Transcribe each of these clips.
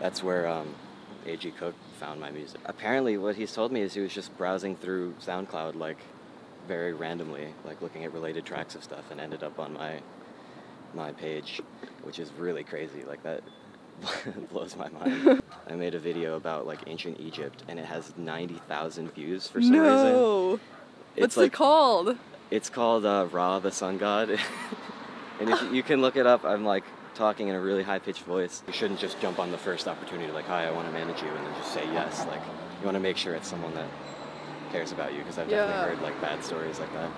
That's where A.G. Cook found my music. Apparently what he's told me is he was just browsing through SoundCloud like very randomly, like looking at related tracks of stuff, and ended up on my page, which is really crazy. Like that blows my mind. I made a video about like ancient Egypt, and it has 90,000 views for some reason. No! What's it called? It's called Ra, the sun god. And if you can look it up, I'm like talking in a really high-pitched voice. You shouldn't just jump on the first opportunity like, hi, I want to manage you, and then just say yes. Like, you want to make sure it's someone that cares about you, because I've definitely heard like bad stories like that.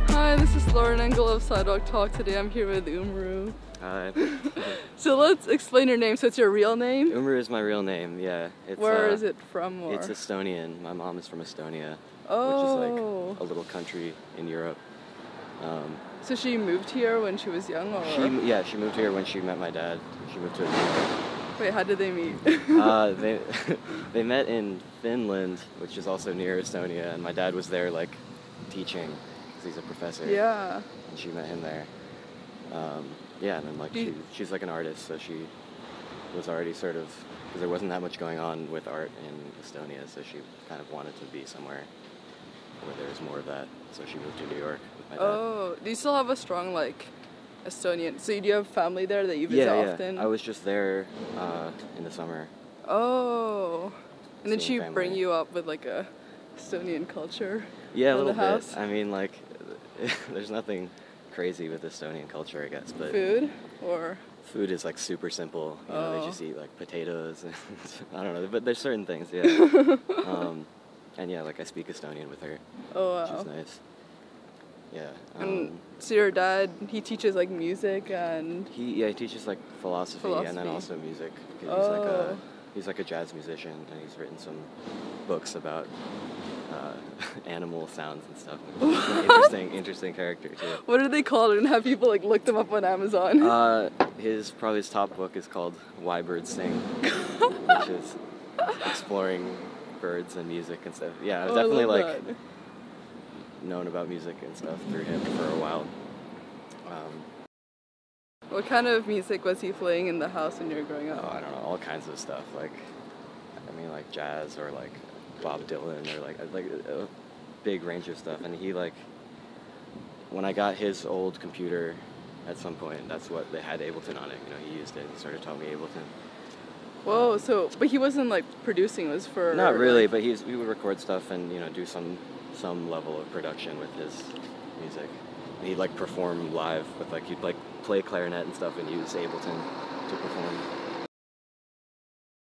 Hi, this is Lauren Engel of Sidewalk Talk. Today I'm here with UMRU. Hi. So let's explain your name. So it's your real name? UMRU is my real name, yeah. It's, Where is it from? Or? It's Estonian. My mom is from Estonia, oh. which is like a little country in Europe. So she moved here when she was young, or? She moved here when she met my dad. She moved to New York. Wait, how did they meet? They met in Finland, which is also near Estonia, and my dad was there like teaching, because he's a professor. Yeah. And she met him there. Yeah, and then like she's like an artist, so she was already sort of, because there wasn't that much going on with art in Estonia, so she kind of wanted to be somewhere where there was more of that, so she moved to New York with my dad. Oh, do you still have a strong like Estonian, so do you have family there that you visit often? I was just there in the summer. Oh, and did she family. bring you up with like a Estonian culture? Yeah, a little the house? bit. I mean, like, there's nothing crazy with Estonian culture, I guess, but food, or food is like super simple. You know, they just eat like potatoes and I don't know, but there's certain things, yeah. And yeah, like I speak Estonian with her. Oh, wow. Which is nice. Yeah. And so your dad, he teaches like music and He teaches like philosophy and then also music. He's like a jazz musician, and he's written some books about animal sounds and stuff. He's an interesting character too. What are they called? And have people like look them up on Amazon? Probably his top book is called Why Birds Sing, which is exploring birds and music and stuff. Yeah, I've definitely like known about music and stuff through him for a while. What kind of music was he playing in the house when you were growing up? Oh, I don't know, all kinds of stuff. Like, I mean, like jazz or like Bob Dylan or like a big range of stuff. And he like, when I got his old computer at some point, that's what they had Ableton on it. You know, he used it. He sort of taught me Ableton. Whoa, but he wasn't like producing. It was for not really, but we would record stuff and do some level of production with his music. And he'd like perform live with like he'd like play clarinet and stuff and use Ableton to perform.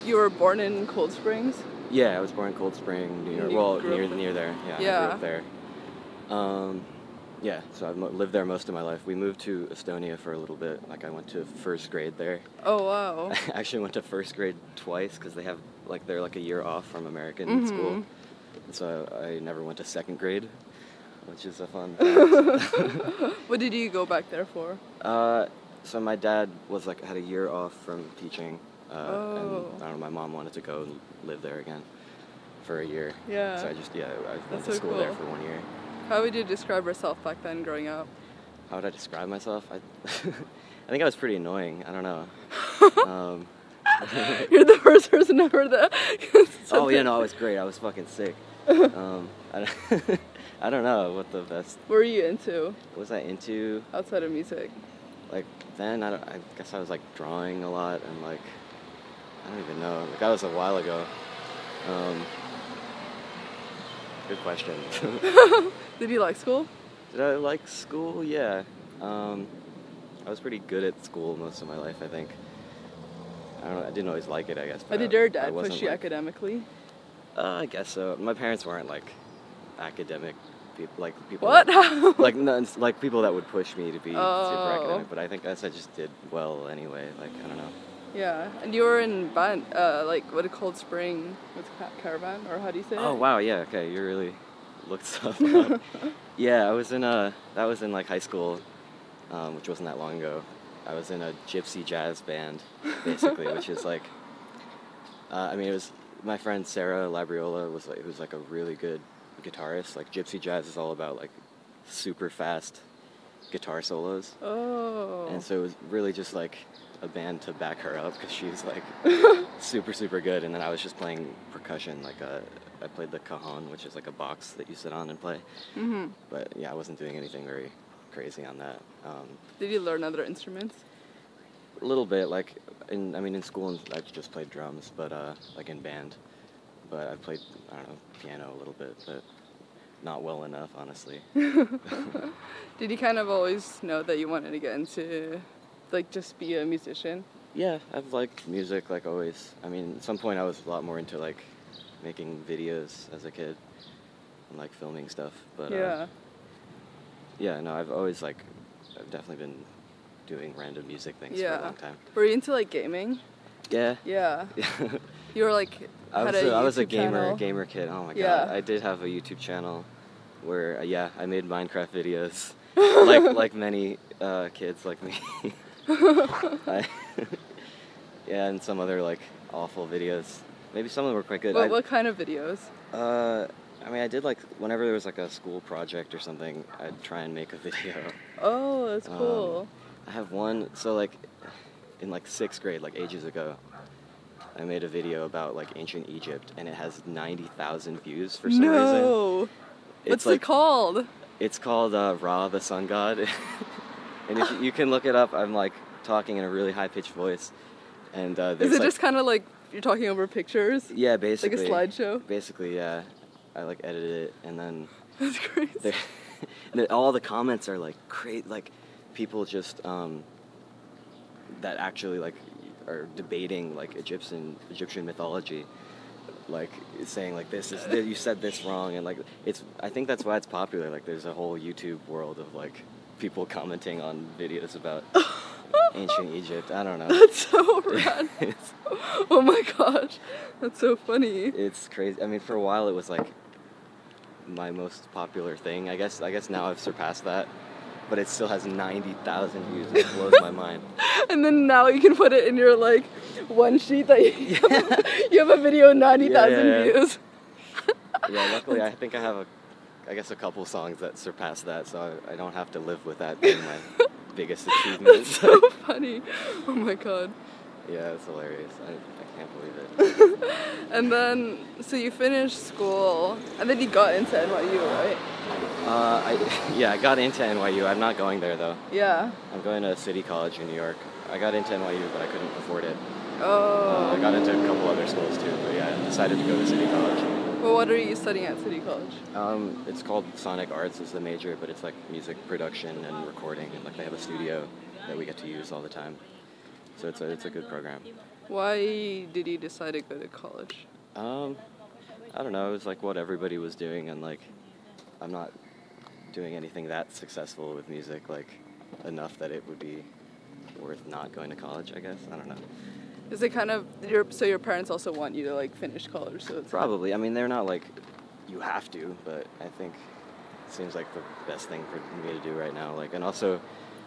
You were born in Cold Springs? Yeah, I was born in Cold Spring, New York. Well, near there. Yeah, I grew up there. Yeah, so I've lived there most of my life. We moved to Estonia for a little bit. Like I went to first grade there. Oh wow! I actually went to first grade twice because they're like a year off from American school. So I never went to second grade, which is a fun fact. What did you go back there for? So my dad had a year off from teaching, and I don't know, my mom wanted to go and live there again for a year. Yeah. So I went to school there for 1 year. How would you describe yourself back then, growing up? How would I describe myself? I think I was pretty annoying. I don't know. You're the first person ever that. Oh yeah, no, I was great. I was fucking sick. I don't know what the best. What were you into? What was I into? Outside of music. Like then, I guess I was like drawing a lot and like I don't even know. Like that was a while ago. Good question. Did you like school? Did I like school? Yeah. I was pretty good at school most of my life, I think. I don't know, I didn't always like it, I guess. But did your dad push you academically? I guess so. My parents weren't like academic people, like people. What? Like people that would push me to be super academic. But I guess I just did well anyway. Like I don't know. Yeah, and you were in band, like what a Cold Spring with Caravan, or how do you say it? Oh wow, yeah, okay, you really looked stuff up. Yeah, that was in like high school, which wasn't that long ago. I was in a gypsy jazz band, basically, which is like, I mean, it was my friend Sarah Labriola who's like a really good guitarist. Like gypsy jazz is all about like super fast guitar solos. Oh. And so it was really just like a band to back her up because she's like super, super good. And then I was just playing percussion. Like I played the cajon, which is like a box that you sit on and play. Mm-hmm. But yeah, I wasn't doing anything very crazy on that. Did you learn other instruments? A little bit, like in school I just played drums, but like in band. But I played, I don't know, piano a little bit, but not well enough, honestly. Did you kind of always know that you wanted to get into, like, just be a musician? Yeah, I've liked music, like, always. I mean, at some point I was a lot more into, like, making videos as a kid and, like, filming stuff. But, yeah, no, I've definitely been doing random music things for a long time. Were you into, like, gaming? Yeah. Yeah. You were, like, I was a gamer kid. Oh my god. I did have a YouTube channel where I made Minecraft videos like many kids like me. And some other like awful videos. Maybe some of them were quite good. What kind of videos? I mean, I did like whenever there was like a school project or something, I'd try and make a video. Oh, that's cool. I have one, so like in like 6th grade, like ages ago, I made a video about like ancient Egypt, and it has 90,000 views for some reason. No! What's it called? It's called Ra, the sun god. And if you can look it up, I'm like talking in a really high-pitched voice. And is it just kind of like you're talking over pictures? Yeah, basically. Like a slideshow? Basically, yeah. I like edited it, and then that's crazy. All the comments are like like people just that actually like are debating like Egyptian mythology, like saying like you said this wrong, and like I think that's why it's popular. Like there's a whole YouTube world of like people commenting on videos about ancient Egypt. I don't know. That's so rad. Oh my gosh, that's so funny. It's crazy. I mean, for a while it was like my most popular thing. I guess now I've surpassed that, but it still has 90,000 views. It blows my mind. And then now you can put it in your like one sheet that you have a video with 90,000 views. Yeah, luckily I think I have a couple songs that surpass that, so I don't have to live with that being my biggest achievement. That's so funny. Oh my god. Yeah, it's hilarious. I can't believe it. And then, so you finished school, and then you got into NYU, right? I got into NYU. I'm not going there, though. Yeah. I'm going to City College in New York. I got into NYU, but I couldn't afford it. Oh. I got into a couple other schools, too, but yeah, I decided to go to City College. Well, what are you studying at City College? It's called Sonic Arts is the major, but it's like music production and recording, and like they have a studio that we get to use all the time. So it's a good program. Why did you decide to go to college? I don't know. It was like what everybody was doing, and like I'm not doing anything that successful with music, like enough that it would be worth not going to college, I guess. I don't know. Is it kind of so your parents also want you to like finish college? So it's probably. I mean, they're not like you have to, but I think it seems like the best thing for me to do right now. Like, and also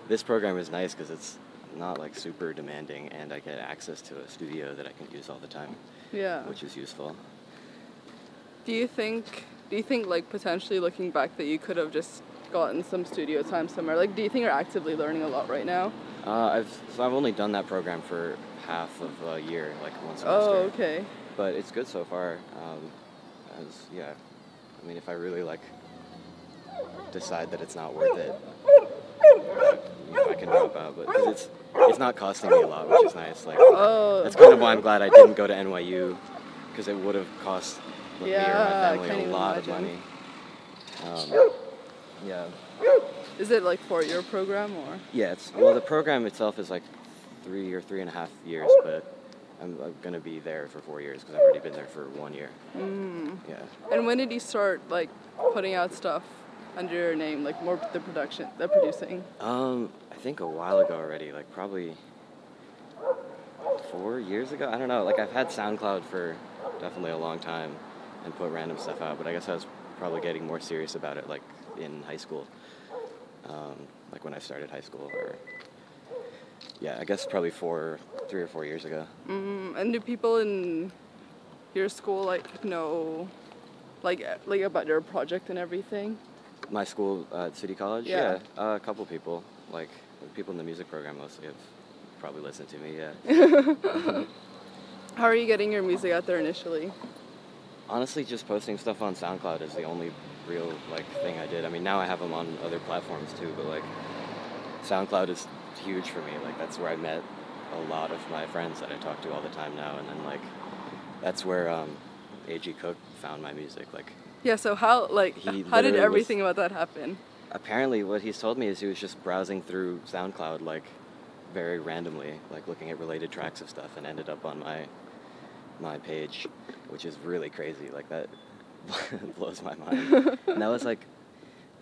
this program is nice because it's not like super demanding, and I get access to a studio that I can use all the time. Yeah. Which is useful. Do you think like potentially looking back that you could have just gotten some studio time somewhere? Like, do you think you're actively learning a lot right now? I've only done that program for half of a year, like one semester. Oh, okay. But it's good so far. I mean, if I really like decide that it's not worth it, I can drop out. But it's not costing me a lot, which is nice. Like, that's kind of why I'm glad I didn't go to NYU, because it would have cost me or my family a lot of money. Yeah. Is it like 4-year program or? Yeah, the program itself is like 3 or 3.5 years, but I'm going to be there for 4 years because I've already been there for 1 year. Mm. Yeah. And when did you start like putting out stuff under your name, like more the producing? I think a while ago already, like probably 4 years ago. I don't know. Like I've had SoundCloud for definitely a long time and put random stuff out, but I guess I was probably getting more serious about it like in high school. Like when I started high school, or I guess probably 3 or 4 years ago. And do people in your school like know like about your project and everything? My school, City College? Yeah. A couple people. Like, people in the music program mostly have probably listened to me, yeah. How are you getting your music out there initially? Honestly, just posting stuff on SoundCloud is the only real, like, thing I did. I mean, now I have them on other platforms, too, but, like, SoundCloud is huge for me. Like, that's where I met a lot of my friends that I talk to all the time now, and then, like, that's where A.G. Cook found my music. Like, Yeah, so how did everything about that happen? apparently what he's told me is he was just browsing through SoundCloud, like, very randomly, like, looking at related tracks of stuff, and ended up on my page, which is really crazy. Like, that blows my mind. And that was, like,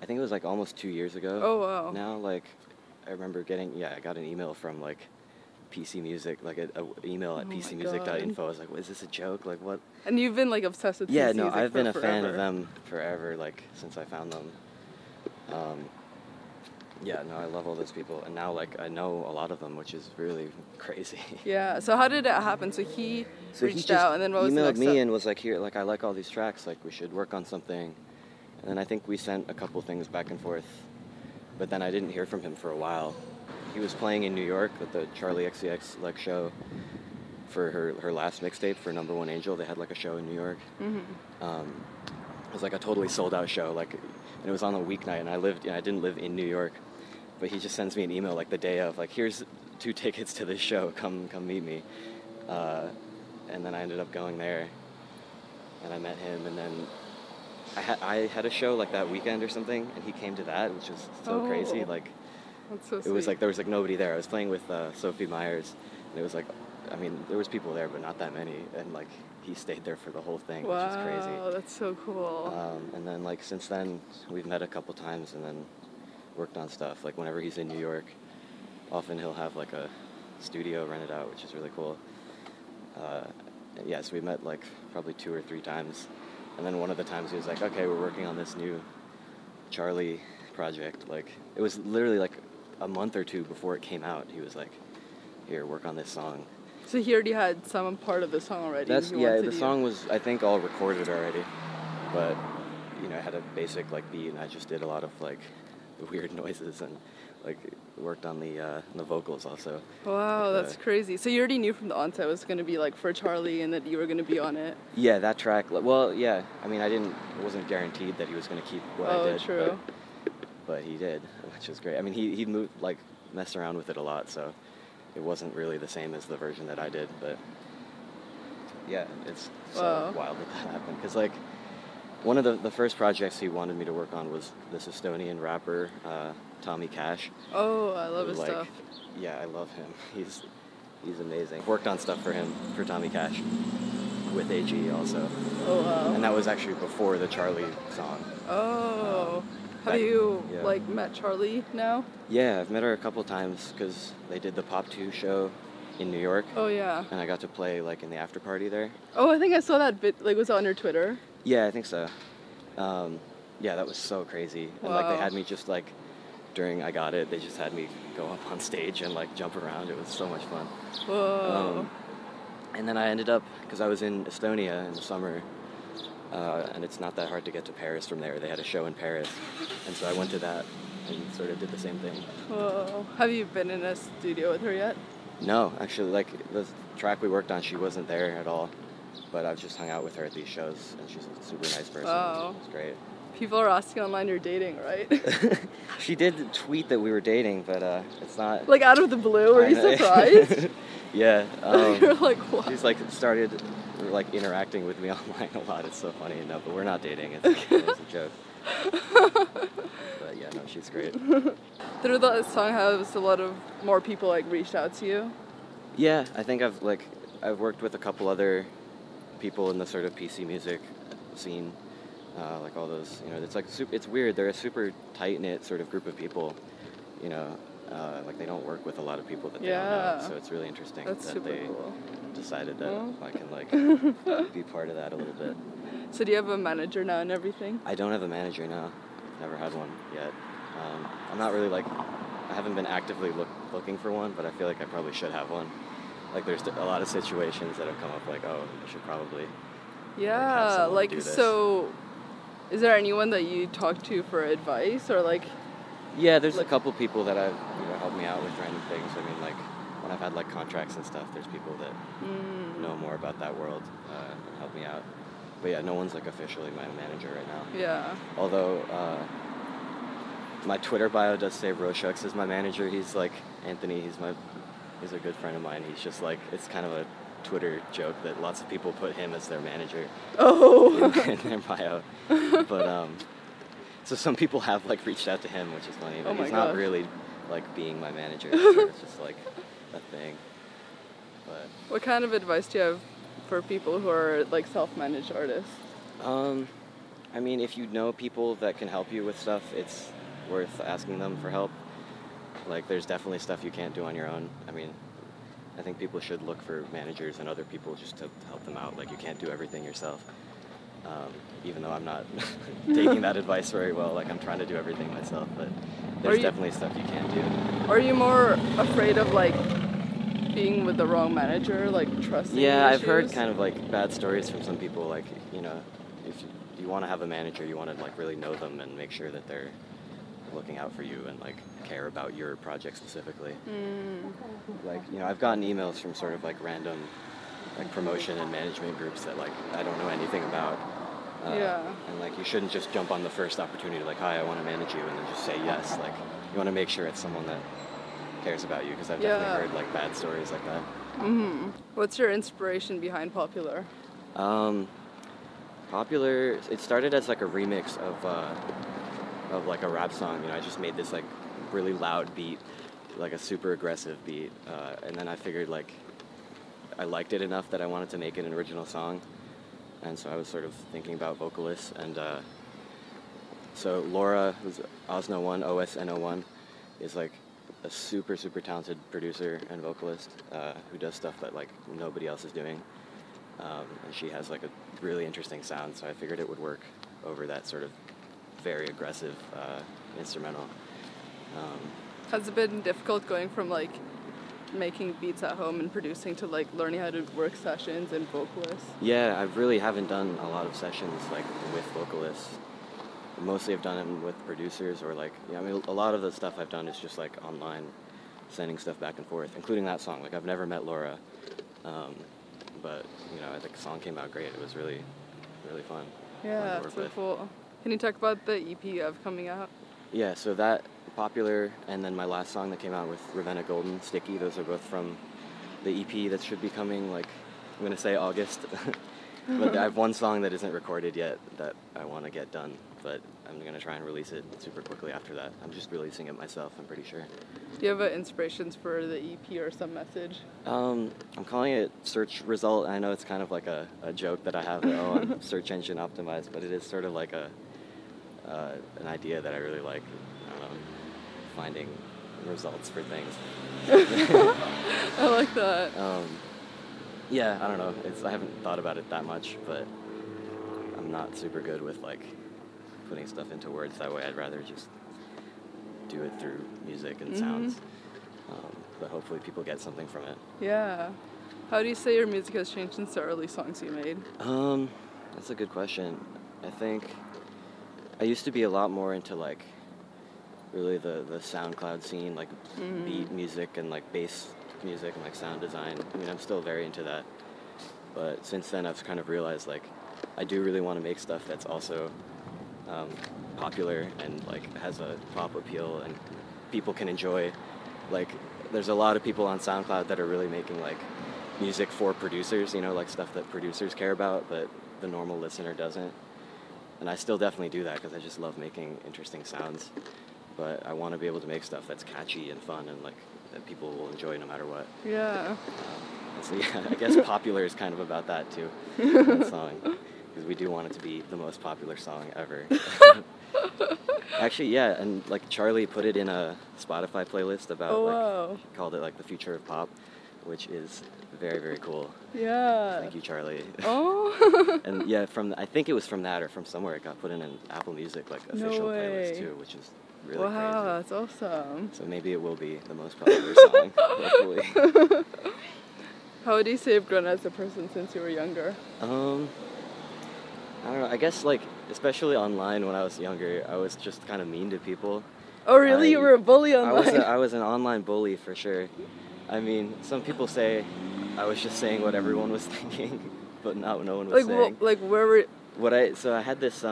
I think it was, like, almost 2 years ago. Oh, wow. Now, like, I remember I got an email from, like, PC Music, like a email at pcmusic.info. I was like, is this a joke? Like, what? And you've been, like, obsessed with PC Yeah, music no, I've been a forever. fan of them forever, like, since I found them. Yeah, no, I love all those people. And now, like, I know a lot of them, which is really crazy. Yeah, so how did it happen? So he reached out, and then what was the emailed next me step? and was like, here, like, I like all these tracks, like, we should work on something. And then I think we sent a couple things back and forth, but then I didn't hear from him for a while. He was playing in New York at the Charli XCX, like, show for her last mixtape for Number One Angel. They had, like, a show in New York. It was, like, a totally sold-out show, like, and it was on a weeknight, and I didn't live in New York, but he just sends me an email, like, the day of, like, here's 2 tickets to this show, come meet me. And then I ended up going there, and I met him, and then I had a show, like, that weekend or something, and he came to that, which was so crazy. Like, That's so it was sweet. like there was, like, nobody there. I was playing with Sophie Myers, and it was like, I mean, there was people there, but not that many, and, like, he stayed there for the whole thing, which is crazy. Wow, that's so cool. And then, like, since then, we've met a couple times, and then worked on stuff. Like, whenever he's in New York, often he'll have, like, a studio rented out, which is really cool. Yeah, so we met, like, probably 2 or 3 times. And then one of the times he was like, okay, we're working on this new Charli project. Like, it was literally, like, a month or 2 before it came out. He was like, here, work on this song. So he already had some part of the song already. The song was, I think, all recorded already. But, you know, I had a basic, like, beat, and I just did a lot of, like, the weird noises, and, like, worked on the vocals also. Wow, Like, that's crazy. So you already knew from the onset it was going to be, like, for Charli and that you were going to be on it. Yeah, that track. Well, yeah. I mean, it wasn't guaranteed that he was going to keep what I did. True. But he did, which is great. I mean, he moved, like, messed around with it a lot, so it wasn't really the same as the version that I did. But yeah, it's so wild that happened. Because, like, one of the first projects he wanted me to work on was this Estonian rapper, Tommy Cash. Oh, I love his like, stuff. Yeah, I love him. He's amazing. Worked on stuff for him, for Tommy Cash, with AG also. Oh, wow. And that was actually before the Charli song. Oh. Have you, like, met Charli now? Yeah, I've met her a couple times because they did the Pop 2 show in New York. Oh, yeah. And I got to play, like, in the after party there. Oh, I think I saw that bit, like, was it on your Twitter? Yeah, I think so. Yeah, that was so crazy. And, like, they had me just, like, during I Got It, they just had me go up on stage and, like, jump around. It was so much fun. Whoa. And then I ended up, because I was in Estonia in the summer, and it's not that hard to get to Paris from there. They had a show in Paris, and so I went to that and sort of did the same thing. Whoa. Have you been in a studio with her yet? No, actually, like, the track we worked on, she wasn't there at all, but I've just hung out with her at these shows, and she's a super nice person. Wow. It's great. People are asking online you're dating, right? She did tweet that we were dating, but it's not... Like, out of the blue, were you surprised? Yeah. You're like, what? She's, like, started, like, interacting with me online a lot. It's so funny. No, but we're not dating. It's a joke. But, yeah, no, she's great. Through the song, has a lot of more people, like, reached out to you? Yeah, I think I've worked with a couple other people in the sort of PC music scene. Like all those, you know, it's like it's weird. They're a super tight-knit sort of group of people, you know, like they don't work with a lot of people that they don't know. So it's really interesting that they decided that I can, like, be part of that a little bit. So do you have a manager now and everything? I don't have a manager now. Never had one yet. I'm not really, like, I haven't been actively looking for one, but I feel like I probably should have one. Like, there's a lot of situations that have come up, like, oh, I should probably. Yeah, like, so Is there anyone that you talk to for advice or like? Yeah, there's a couple people that have helped me out with random things. I mean, like when I've had like contracts and stuff, there's people that know more about that world and help me out. But yeah, no one's like officially my manager right now. Yeah. Although my Twitter bio does say Roshux is my manager. He's like Anthony. He's a good friend of mine. He's just like, it's kind of a Twitter joke that lots of people put him as their manager. Oh. in their bio. But so some people have like reached out to him, which is funny. But he's not really like being my manager. It's just like a thing. But what kind of advice do you have for people who are like self-managed artists? I mean, if you know people that can help you with stuff, it's worth asking them for help. Like, there's definitely stuff you can't do on your own. I mean, I think people should look for managers and other people just to help them out. Like, you can't do everything yourself. Even though I'm not taking that advice very well, like I'm trying to do everything myself, but there's definitely stuff you can't do. Are you more afraid of like being with the wrong manager, like trusting? Yeah, I've heard kind of like bad stories from some people. Like, you know, if you want to have a manager, you want to like really know them and make sure that they're looking out for you and like care about your project specifically. Like, you know, I've gotten emails from sort of like random like promotion and management groups that like I don't know anything about. And like you shouldn't just jump on the first opportunity like, hi, I want to manage you, and then just say yes. Like, you want to make sure it's someone that cares about you, because I've definitely heard like bad stories like that. What's your inspiration behind Popular? Popular, it started as like a remix of like a rap song. You know, I just made this like really loud beat, like a super aggressive beat, and then I figured like I liked it enough that I wanted to make it an original song. And so I was sort of thinking about vocalists, and so Laura, who's Osno1, OSNO1, is like a super talented producer and vocalist who does stuff that like nobody else is doing, and she has like a really interesting sound, so I figured it would work over that sort of very aggressive instrumental. Has it been difficult going from like making beats at home and producing to like learning how to work sessions and vocalists? Yeah, I really haven't done a lot of sessions like with vocalists. Mostly I've done them with producers, or like, I mean, a lot of the stuff I've done is just like online, sending stuff back and forth, including that song. Like, I've never met Laura, but you know, the song came out great. It was really fun. Yeah, that's so cool. Can you talk about the EP you have coming out? Yeah, so that Popular, and then my last song that came out with Ravenna Golden, Sticky, those are both from the EP that should be coming, like, I'm going to say August. But I have one song that isn't recorded yet that I want to get done, but I'm going to try and release it super quickly after that. I'm just releasing it myself, I'm pretty sure. Do you have inspirations for the EP or some message? I'm calling it Search Result. I know it's kind of like a joke that I have, I'm search engine optimized, but it is sort of like an idea that I really like. Finding results for things. I like that. Yeah, I don't know. I haven't thought about it that much, but I'm not super good with like putting stuff into words that way. I'd rather just do it through music and sounds. But hopefully people get something from it. Yeah. How do you say your music has changed since the early songs you made? That's a good question. I think I used to be a lot more into like really the SoundCloud scene, like beat music and like bass music and like sound design. I mean, I'm still very into that, but since then I've kind of realized like I do really want to make stuff that's also popular and like has a pop appeal and people can enjoy. Like, there's a lot of people on SoundCloud that are really making like music for producers, you know, like stuff that producers care about but the normal listener doesn't. And I still definitely do that because I just love making interesting sounds. But I want to be able to make stuff that's catchy and fun and like that people will enjoy no matter what. Yeah. So yeah, I guess Popular is kind of about that too, that song, because we do want it to be the most popular song ever. Actually, yeah, and like Charli put it in a Spotify playlist about he called it like the future of pop, which is very cool. Yeah. Thank you, Charli. Oh. And yeah, I think it was from that or from somewhere it got put in an Apple Music like official playlist too, which is really crazy. That's awesome. So maybe it will be the most popular song, hopefully. How would you say you've grown as a person since you were younger? I don't know. I guess like especially online when I was younger, I was just kind of mean to people. Oh, really? You were a bully online? I was an online bully for sure. I mean, some people say I was just saying what everyone was thinking, but no one was saying. Like where were? So I had this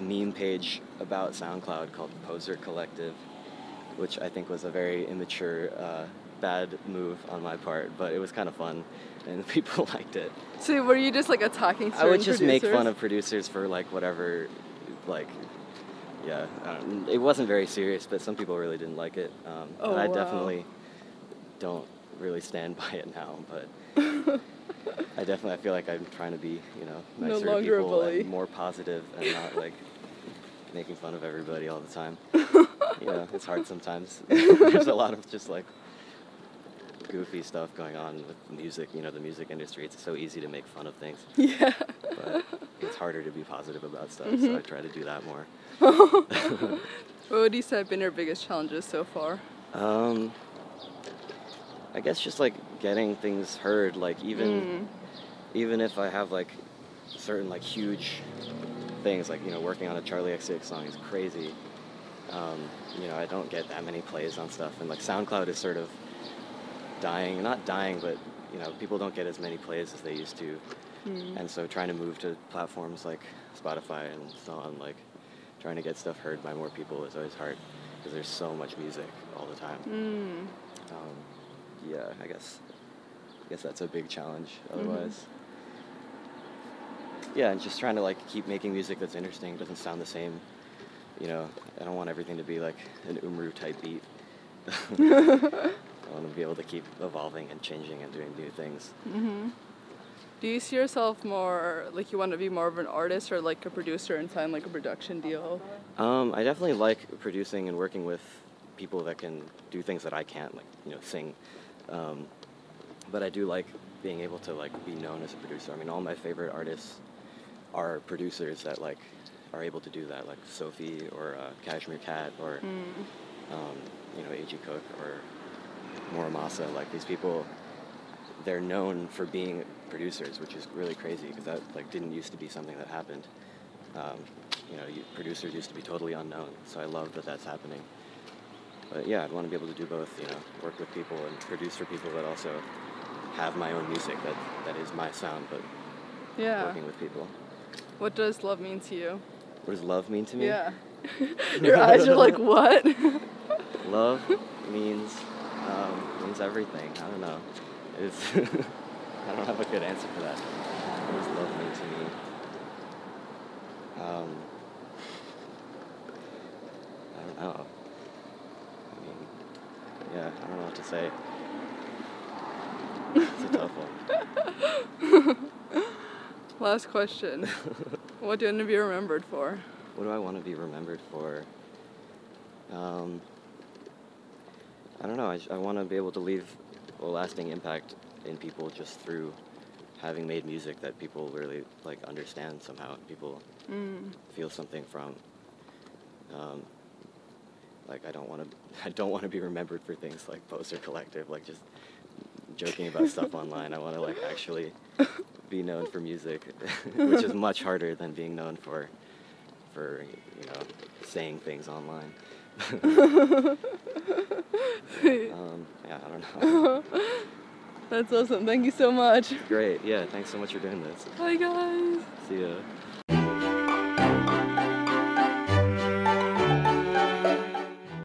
meme page about SoundCloud called Poser Collective, which I think was a very immature, bad move on my part, but it was kind of fun, and people liked it. So were you just like attacking certain I would just producers? make fun of producers for like whatever, like, yeah. It wasn't very serious, but some people really didn't like it. And I definitely don't really stand by it now, but I feel like I'm trying to be, nicer to people and more positive and not like making fun of everybody all the time. It's hard sometimes. There's a lot of just like goofy stuff going on with music, the music industry. It's so easy to make fun of things. Yeah. But it's harder to be positive about stuff, so I try to do that more. What would you say have been your biggest challenges so far? I guess just like getting things heard, like even if I have like certain like huge things, like working on a Charli XCX song is crazy. I don't get that many plays on stuff, and like SoundCloud is sort of dying, not dying, but people don't get as many plays as they used to, and so trying to move to platforms like Spotify and so on, like trying to get stuff heard by more people is always hard because there's so much music all the time. Yeah, I guess that's a big challenge. Otherwise, yeah, and just trying to like keep making music that's interesting, doesn't sound the same. I don't want everything to be like an UMRU type beat. I want to be able to keep evolving and changing and doing new things. Do you see yourself more like you want to be more of an artist or like a producer and sign like a production deal? I definitely like producing and working with people that can do things that I can't, like sing. But I do like being able to like be known as a producer. I mean, all my favorite artists are producers that like are able to do that, like Sophie or Cashmere Cat or A.G. Cook or Muramasa. Like these people, they're known for being producers, which is really crazy because that like didn't used to be something that happened. Producers used to be totally unknown. So I love that that's happening. But yeah, I'd want to be able to do both, work with people and produce for people, but also have my own music that is my sound, but working with people. What does love mean to you? What does love mean to me? Yeah. Your eyes are like, what? Love means everything. I don't know. I don't have a good answer for that. What does love mean to me? I don't know. I don't know what to say. It's a tough one. Last question. What do you want to be remembered for? What do I want to be remembered for? I don't know. I want to be able to leave a lasting impact in people just through having made music that people really like understand somehow. People feel something from. Like I don't want to be remembered for things like Poser Collective, like just joking about stuff online. I want to like actually be known for music, which is much harder than being known for saying things online. I don't know. That's awesome. Thank you so much. Great. Yeah, thanks so much for doing this. Bye, guys. See ya.